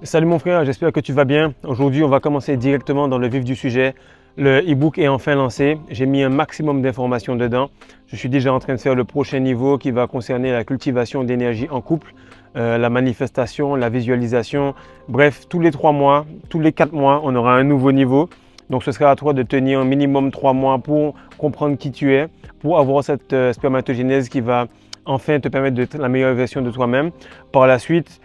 Salut mon frère, j'espère que tu vas bien. Aujourd'hui, on va commencer directement dans le vif du sujet. Le e-book est enfin lancé. J'ai mis un maximum d'informations dedans. Je suis déjà en train de faire le prochain niveau qui va concerner la cultivation d'énergie en couple, la manifestation, la visualisation. Bref, tous les 3 mois, tous les 4 mois, on aura un nouveau niveau. Donc ce sera à toi de tenir un minimum 3 mois pour comprendre qui tu es, pour avoir cette spermatogénèse qui va enfin te permettre d'être la meilleure version de toi-même. Par la suite,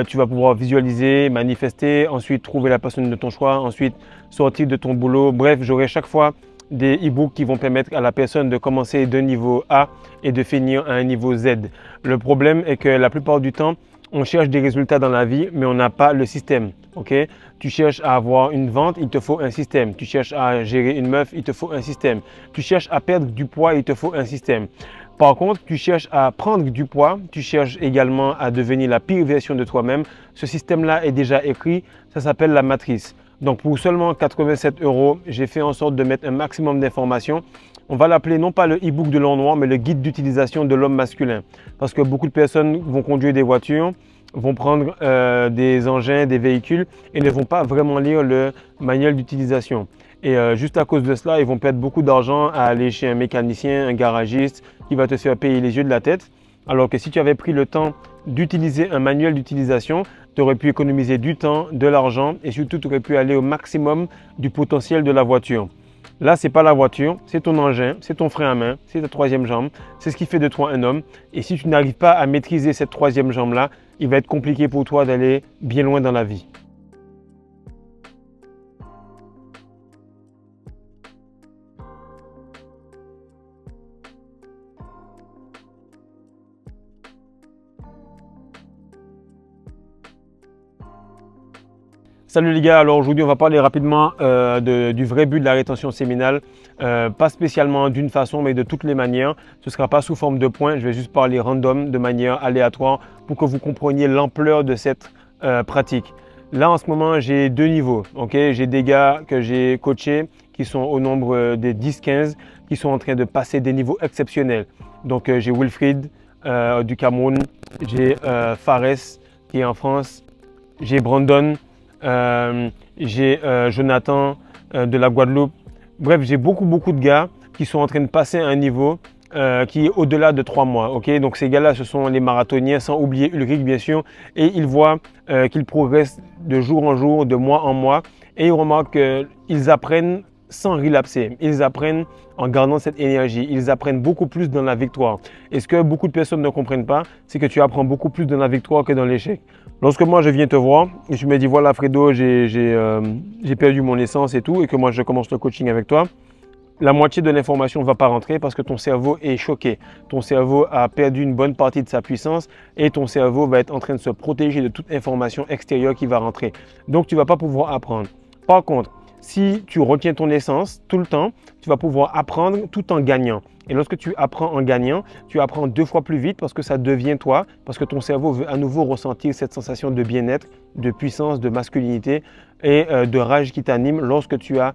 tu vas pouvoir visualiser, manifester, ensuite trouver la personne de ton choix, ensuite sortir de ton boulot. Bref, j'aurai chaque fois des e-books qui vont permettre à la personne de commencer d'un niveau A et de finir à un niveau Z. Le problème est que la plupart du temps, on cherche des résultats dans la vie, mais on n'a pas le système. Okay? Tu cherches à avoir une vente, il te faut un système. Tu cherches à gérer une meuf, il te faut un système. Tu cherches à perdre du poids, il te faut un système. Par contre, tu cherches à prendre du poids, tu cherches également à devenir la pire version de toi-même. Ce système-là est déjà écrit, ça s'appelle la matrice. Donc pour seulement 87 €, j'ai fait en sorte de mettre un maximum d'informations. On va l'appeler non pas le e-book de l'homme noir, mais le guide d'utilisation de l'homme masculin. Parce que beaucoup de personnes vont conduire des voitures, vont prendre des engins, des véhicules et ne vont pas vraiment lire le manuel d'utilisation. Et juste à cause de cela, ils vont perdre beaucoup d'argent à aller chez un mécanicien, un garagiste qui va te faire payer les yeux de la tête. Alors que si tu avais pris le temps d'utiliser un manuel d'utilisation, tu aurais pu économiser du temps, de l'argent et surtout tu aurais pu aller au maximum du potentiel de la voiture. Là, ce n'est pas la voiture, c'est ton engin, c'est ton frein à main, c'est ta troisième jambe, c'est ce qui fait de toi un homme. Et si tu n'arrives pas à maîtriser cette troisième jambe-là, il va être compliqué pour toi d'aller bien loin dans la vie. Salut les gars, alors aujourd'hui on va parler rapidement du vrai but de la rétention séminale, pas spécialement d'une façon mais de toutes les manières. Ce ne sera pas sous forme de points, je vais juste parler random de manière aléatoire pour que vous compreniez l'ampleur de cette pratique. Là en ce moment j'ai 2 niveaux, okay? J'ai des gars que j'ai coachés qui sont au nombre des 10-15 qui sont en train de passer des niveaux exceptionnels. Donc j'ai Wilfried du Cameroun, j'ai Fares qui est en France, j'ai Brandon. J'ai Jonathan de la Guadeloupe. Bref, j'ai beaucoup de gars qui sont en train de passer à un niveau qui est au-delà de 3 mois. Okay? Donc ces gars-là, ce sont les marathoniens, sans oublier Ulrich bien sûr. Et ils voient qu'ils progressent de jour en jour, de mois en mois. Et ils remarquent qu'ils apprennent sans relapser. Ils apprennent en gardant cette énergie. Ils apprennent beaucoup plus dans la victoire. Et ce que beaucoup de personnes ne comprennent pas, c'est que tu apprends beaucoup plus dans la victoire que dans l'échec. Lorsque moi je viens te voir et tu me dis voilà Fredo, j'ai perdu mon essence et tout, et que moi je commence le coaching avec toi, la moitié de l'information ne va pas rentrer parce que ton cerveau est choqué. Ton cerveau a perdu une bonne partie de sa puissance et ton cerveau va être en train de se protéger de toute information extérieure qui va rentrer. Donc tu ne vas pas pouvoir apprendre. Par contre, si tu retiens ton essence tout le temps, tu vas pouvoir apprendre tout en gagnant. Et lorsque tu apprends en gagnant, tu apprends 2 fois plus vite parce que ça devient toi, parce que ton cerveau veut à nouveau ressentir cette sensation de bien-être, de puissance, de masculinité et de rage qui t'anime lorsque tu as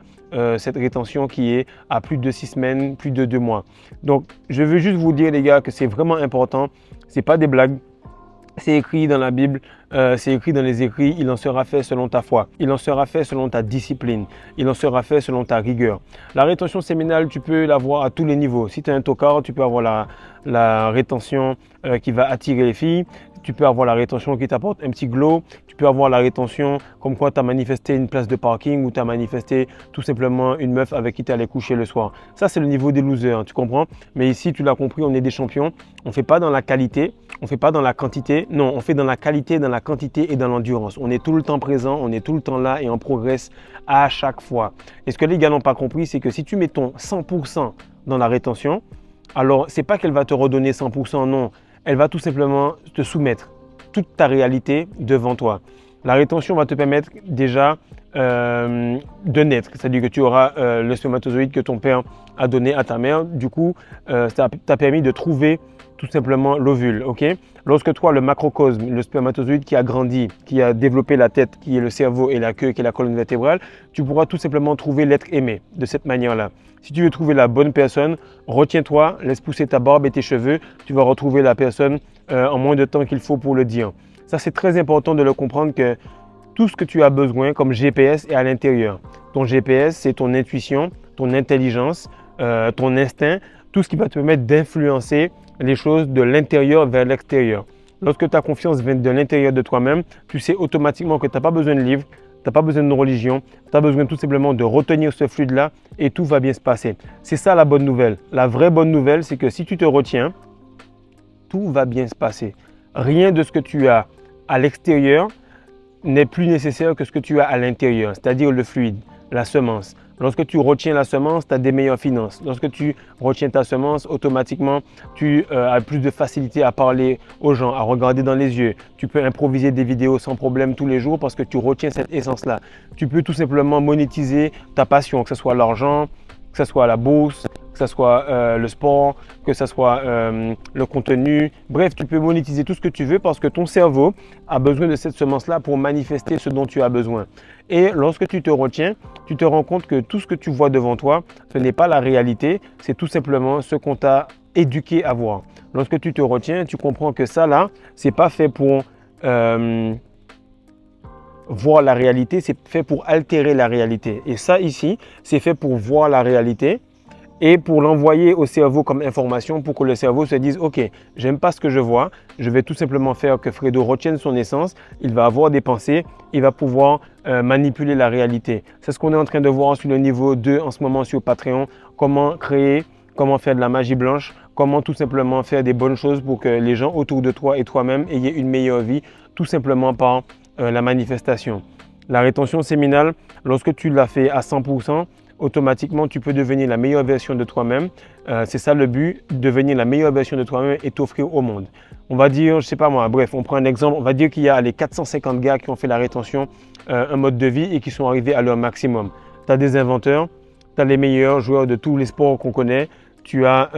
cette rétention qui est à plus de 6 semaines, plus de 2 mois. Donc, je veux juste vous dire les gars que c'est vraiment important, ce n'est pas des blagues. C'est écrit dans la Bible, c'est écrit dans les écrits, il en sera fait selon ta foi, il en sera fait selon ta discipline, il en sera fait selon ta rigueur. La rétention séminale, tu peux l'avoir à tous les niveaux. Si tu es un tocard, tu peux avoir la rétention qui va attirer les filles. Tu peux avoir la rétention qui t'apporte un petit glow. Tu peux avoir la rétention comme quoi tu as manifesté une place de parking ou tu as manifesté tout simplement une meuf avec qui tu allais coucher le soir. Ça, c'est le niveau des losers, tu comprends? Mais ici, tu l'as compris, on est des champions. On ne fait pas dans la qualité, on ne fait pas dans la quantité. Non, on fait dans la qualité, dans la quantité et dans l'endurance. On est tout le temps présent, on est tout le temps là et on progresse à chaque fois. Et ce que les gars n'ont pas compris, c'est que si tu mets ton 100% dans la rétention, alors ce n'est pas qu'elle va te redonner 100%, non. Elle va tout simplement te soumettre toute ta réalité devant toi. La rétention va te permettre déjà de naître, c'est-à-dire que tu auras le spermatozoïde que ton père a donné à ta mère. Du coup, ça t'a permis de trouver tout simplement l'ovule. Okay? Lorsque toi, le macrocosme, le spermatozoïde qui a grandi, qui a développé la tête, qui est le cerveau et la queue, qui est la colonne vertébrale, tu pourras tout simplement trouver l'être aimé de cette manière-là. Si tu veux trouver la bonne personne, retiens-toi, laisse pousser ta barbe et tes cheveux, tu vas retrouver la personne en moins de temps qu'il faut pour le dire. Ça, c'est très important de le comprendre que tout ce que tu as besoin comme GPS est à l'intérieur. Ton GPS, c'est ton intuition, ton intelligence, ton instinct, tout ce qui va te permettre d'influencer les choses de l'intérieur vers l'extérieur. Lorsque ta confiance vient de l'intérieur de toi-même, tu sais automatiquement que tu n'as pas besoin de livres, tu n'as pas besoin de religion, tu as besoin tout simplement de retenir ce fluide-là et tout va bien se passer. C'est ça la bonne nouvelle. La vraie bonne nouvelle, c'est que si tu te retiens, tout va bien se passer. Rien de ce que tu as à l'extérieur n'est plus nécessaire que ce que tu as à l'intérieur, c'est-à-dire le fluide, la semence. Lorsque tu retiens la semence, tu as des meilleures finances. Lorsque tu retiens ta semence, automatiquement, tu as plus de facilité à parler aux gens, à regarder dans les yeux. Tu peux improviser des vidéos sans problème tous les jours parce que tu retiens cette essence-là. Tu peux tout simplement monétiser ta passion, que ce soit l'argent, que ce soit la bourse, que ce soit le sport, que ce soit le contenu. Bref, tu peux monétiser tout ce que tu veux parce que ton cerveau a besoin de cette semence-là pour manifester ce dont tu as besoin. Et lorsque tu te retiens, tu te rends compte que tout ce que tu vois devant toi, ce n'est pas la réalité, c'est tout simplement ce qu'on t'a éduqué à voir. Lorsque tu te retiens, tu comprends que ça là, c'est pas fait pour voir la réalité, c'est fait pour altérer la réalité. Et ça ici, c'est fait pour voir la réalité et pour l'envoyer au cerveau comme information pour que le cerveau se dise « Ok, j'aime pas ce que je vois, je vais tout simplement faire que Fredo retienne son essence, il va avoir des pensées, il va pouvoir manipuler la réalité. » C'est ce qu'on est en train de voir sur le niveau 2 en ce moment sur Patreon, comment créer, comment faire de la magie blanche, comment tout simplement faire des bonnes choses pour que les gens autour de toi et toi-même aient une meilleure vie, tout simplement par la manifestation. La rétention séminale, lorsque tu l'as fait à 100%, automatiquement, tu peux devenir la meilleure version de toi-même. C'est ça le but, devenir la meilleure version de toi-même et t'offrir au monde. On va dire, je sais pas moi, bref, on prend un exemple, on va dire qu'il y a les 450 gars qui ont fait la rétention, un mode de vie et qui sont arrivés à leur maximum. Tu as des inventeurs, tu as les meilleurs joueurs de tous les sports qu'on connaît, tu as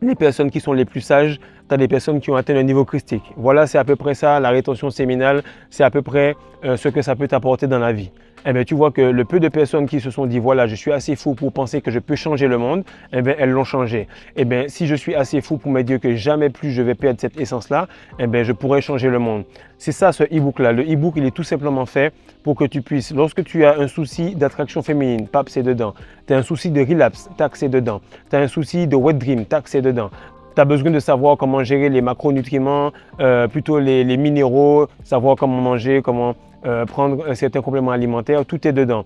les personnes qui sont les plus sages, tu as des personnes qui ont atteint le niveau christique. Voilà, c'est à peu près ça, la rétention séminale, c'est à peu près ce que ça peut t'apporter dans la vie. Eh bien, tu vois que le peu de personnes qui se sont dit, voilà, je suis assez fou pour penser que je peux changer le monde, eh bien, elles l'ont changé. Eh bien, si je suis assez fou pour me dire que jamais plus je vais perdre cette essence-là, eh bien, je pourrais changer le monde. C'est ça, ce e-book-là. Le e-book, il est tout simplement fait pour que tu puisses, lorsque tu as un souci d'attraction féminine, pape, c'est dedans. Tu as un souci de relapse, tac, c'est dedans. Tu as un souci de wet dream, tac, c'est dedans. Tu as besoin de savoir comment gérer les macronutriments, plutôt les minéraux, savoir comment manger, comment prendre certains compléments alimentaires, tout est dedans.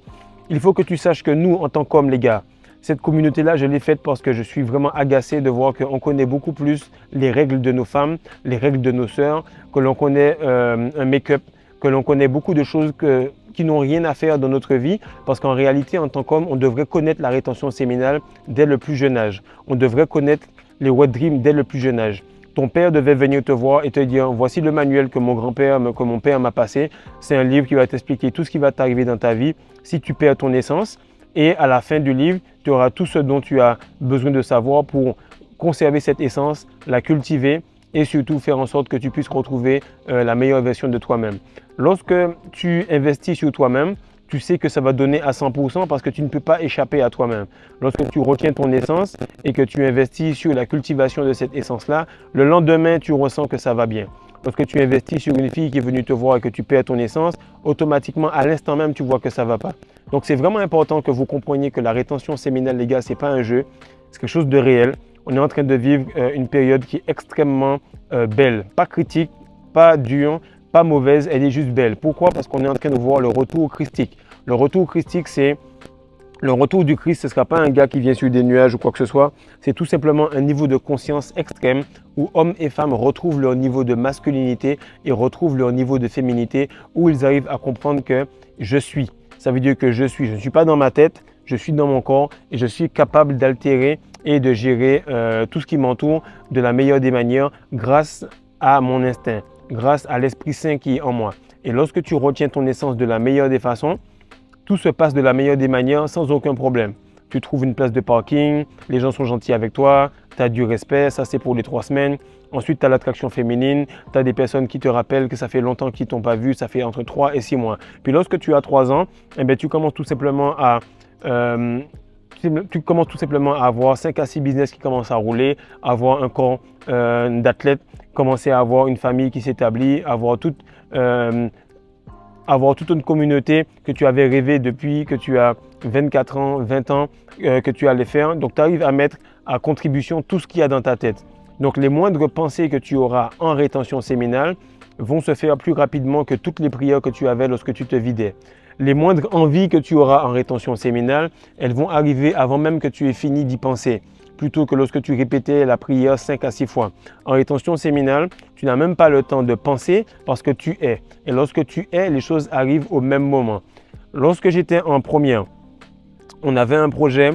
Il faut que tu saches que nous, en tant qu'hommes, les gars, cette communauté-là, je l'ai faite parce que je suis vraiment agacé de voir qu'on connaît beaucoup plus les règles de nos femmes, les règles de nos sœurs, que l'on connaît un make-up, que l'on connaît beaucoup de choses qui n'ont rien à faire dans notre vie parce qu'en réalité, en tant qu'homme, on devrait connaître la rétention séminale dès le plus jeune âge. On devrait connaître les wet dreams dès le plus jeune âge. Ton père devait venir te voir et te dire, voici le manuel que mon père m'a passé. C'est un livre qui va t'expliquer tout ce qui va t'arriver dans ta vie si tu perds ton essence. Et à la fin du livre, tu auras tout ce dont tu as besoin de savoir pour conserver cette essence, la cultiver et surtout faire en sorte que tu puisses retrouver la meilleure version de toi-même. Lorsque tu investis sur toi-même, tu sais que ça va donner à 100% parce que tu ne peux pas échapper à toi-même. Lorsque tu retiens ton essence et que tu investis sur la cultivation de cette essence-là, le lendemain, tu ressens que ça va bien. Lorsque tu investis sur une fille qui est venue te voir et que tu perds ton essence, automatiquement, à l'instant même, tu vois que ça ne va pas. Donc, c'est vraiment important que vous compreniez que la rétention séminale, les gars, ce n'est pas un jeu, c'est quelque chose de réel. On est en train de vivre une période qui est extrêmement belle, pas critique, pas dure, pas mauvaise, elle est juste belle. Pourquoi? Parce qu'on est en train de voir le retour christique. Le retour christique, c'est le retour du Christ. Ce ne sera pas un gars qui vient sur des nuages ou quoi que ce soit. C'est tout simplement un niveau de conscience extrême où hommes et femmes retrouvent leur niveau de masculinité et retrouvent leur niveau de féminité, où ils arrivent à comprendre que je suis. Ça veut dire que je ne suis pas dans ma tête, je suis dans mon corps et je suis capable d'altérer et de gérer tout ce qui m'entoure de la meilleure des manières grâce à mon instinct, grâce à l'Esprit Saint qui est en moi. Et lorsque tu retiens ton essence de la meilleure des façons, tout se passe de la meilleure des manières sans aucun problème. Tu trouves une place de parking, les gens sont gentils avec toi, tu as du respect, ça c'est pour les 3 semaines. Ensuite, tu as l'attraction féminine, tu as des personnes qui te rappellent que ça fait longtemps qu'ils ne t'ont pas vu, ça fait entre 3 et 6 mois. Puis lorsque tu as 3 ans, eh bien, tu commences tout simplement à avoir 5 à 6 business qui commencent à rouler, avoir un corps d'athlète, commencer à avoir une famille qui s'établit, avoir avoir toute une communauté que tu avais rêvé depuis que tu as 24 ans, 20 ans, que tu allais faire. Donc, tu arrives à mettre à contribution tout ce qu'il y a dans ta tête. Donc, les moindres pensées que tu auras en rétention séminale vont se faire plus rapidement que toutes les prières que tu avais lorsque tu te vidais. Les moindres envies que tu auras en rétention séminale, elles vont arriver avant même que tu aies fini d'y penser, plutôt que lorsque tu répétais la prière 5 à 6 fois. En rétention séminale, tu n'as même pas le temps de penser parce que tu es. Et lorsque tu es, les choses arrivent au même moment. Lorsque j'étais en première, on avait un projet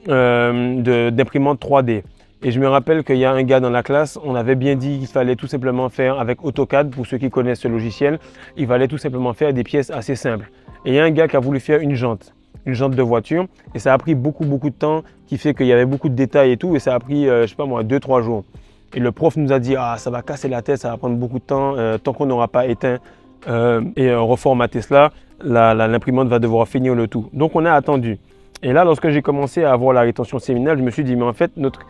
d'imprimante 3D. Et je me rappelle qu'il y a un gars dans la classe, on avait bien dit qu'il fallait tout simplement faire avec AutoCAD, pour ceux qui connaissent ce logiciel, il fallait tout simplement faire des pièces assez simples. Et il y a un gars qui a voulu faire une jante de voiture, et ça a pris beaucoup de temps, qui fait qu'il y avait beaucoup de détails et tout, et ça a pris, je sais pas moi, 2-3 jours. Et le prof nous a dit, ah, ça va casser la tête, ça va prendre beaucoup de temps, tant qu'on n'aura pas éteint et reformaté cela, l'imprimante va devoir finir le tout. Donc on a attendu. Et là, lorsque j'ai commencé à avoir la rétention séminale, je me suis dit, mais en fait, notre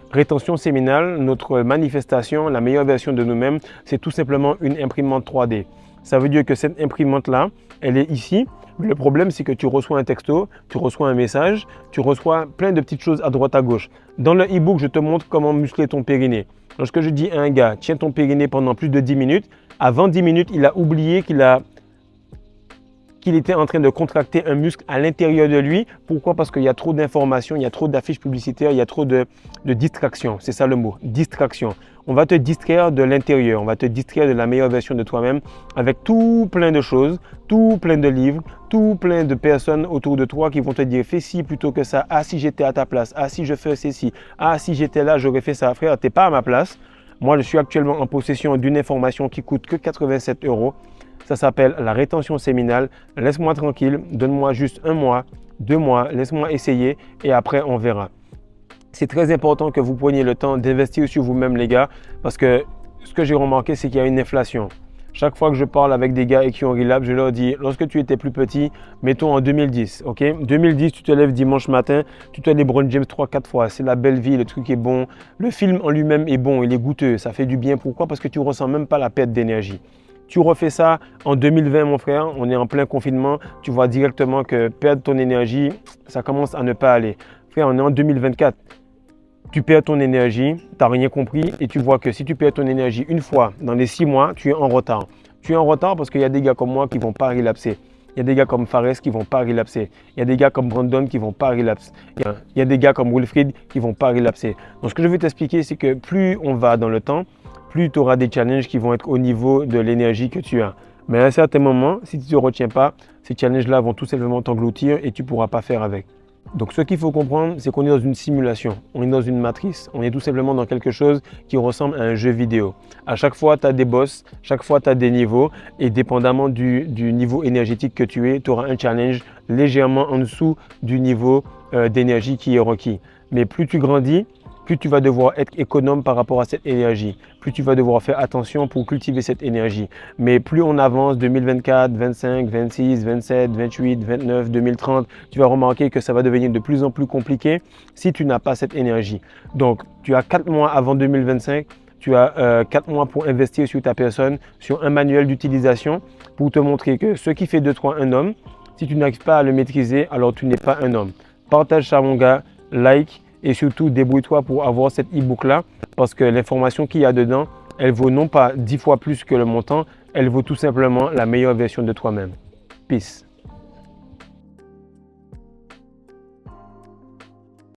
rétention séminale, notre manifestation, la meilleure version de nous-mêmes, c'est tout simplement une imprimante 3D. Ça veut dire que cette imprimante-là, elle est ici. Le problème, c'est que tu reçois un texto, tu reçois un message, tu reçois plein de petites choses à droite à gauche. Dans le e-book, je te montre comment muscler ton périnée. Lorsque je dis à un gars, tiens ton périnée pendant plus de 10 minutes, avant 10 minutes, il a oublié qu'il était en train de contracter un muscle à l'intérieur de lui. Pourquoi? Parce qu'il y a trop d'informations, il y a trop d'affiches publicitaires, il y a trop de distractions. C'est ça le mot, distraction. On va te distraire de l'intérieur, on va te distraire de la meilleure version de toi-même avec tout plein de choses, tout plein de livres, tout plein de personnes autour de toi qui vont te dire fais ci plutôt que ça. Ah, si j'étais à ta place. Ah, si je fais ceci. Ah, si j'étais là, j'aurais fait ça. Frère, tu n'es pas à ma place. Moi, je suis actuellement en possession d'une information qui coûte que 87 €. Ça s'appelle la rétention séminale. Laisse-moi tranquille, donne-moi juste 1 mois, 2 mois, laisse-moi essayer et après on verra. C'est très important que vous preniez le temps d'investir sur vous-même les gars parce que ce que j'ai remarqué c'est qu'il y a une inflation. Chaque fois que je parle avec des gars et qui ont relapse, je leur dis, lorsque tu étais plus petit, mettons en 2010, ok? 2010, tu te lèves dimanche matin, tu te LeBron James 3-4 fois, c'est la belle vie, le truc est bon. Le film en lui-même est bon, il est goûteux, ça fait du bien. Pourquoi? Parce que tu ne ressens même pas la perte d'énergie. Tu refais ça en 2020, mon frère, on est en plein confinement, tu vois directement que perdre ton énergie, ça commence à ne pas aller. Frère, on est en 2024. Tu perds ton énergie, tu n'as rien compris et tu vois que si tu perds ton énergie une fois dans les 6 mois, tu es en retard. Tu es en retard parce qu'il y a des gars comme moi qui ne vont pas relapser. Il y a des gars comme Fares qui ne vont pas relapser. Il y a des gars comme Brandon qui ne vont pas relapser. Il y a des gars comme Wilfried qui ne vont pas relapser. Donc ce que je veux t'expliquer, c'est que plus on va dans le temps, plus tu auras des challenges qui vont être au niveau de l'énergie que tu as. Mais à un certain moment, si tu ne te retiens pas, ces challenges-là vont tout simplement t'engloutir et tu ne pourras pas faire avec. Donc ce qu'il faut comprendre, c'est qu'on est dans une simulation, on est dans une matrice, on est tout simplement dans quelque chose qui ressemble à un jeu vidéo. À chaque fois, tu as des boss, chaque fois, tu as des niveaux et dépendamment du niveau énergétique que tu es, tu auras un challenge légèrement en dessous du niveau d'énergie qui est requis. Mais plus tu grandis, plus tu vas devoir être économe par rapport à cette énergie, plus tu vas devoir faire attention pour cultiver cette énergie. Mais plus on avance, 2024, 25, 26, 27, 28, 29, 2030, tu vas remarquer que ça va devenir de plus en plus compliqué si tu n'as pas cette énergie. Donc, tu as 4 mois avant 2025, tu as 4 mois pour investir sur ta personne, sur un manuel d'utilisation pour te montrer que ce qui fait de toi un homme, si tu n'arrives pas à le maîtriser, alors tu n'es pas un homme. Partage ça mon gars, like. Et surtout, débrouille-toi pour avoir cet e-book-là parce que l'information qu'il y a dedans, elle vaut non pas 10 fois plus que le montant, elle vaut tout simplement la meilleure version de toi-même. Peace.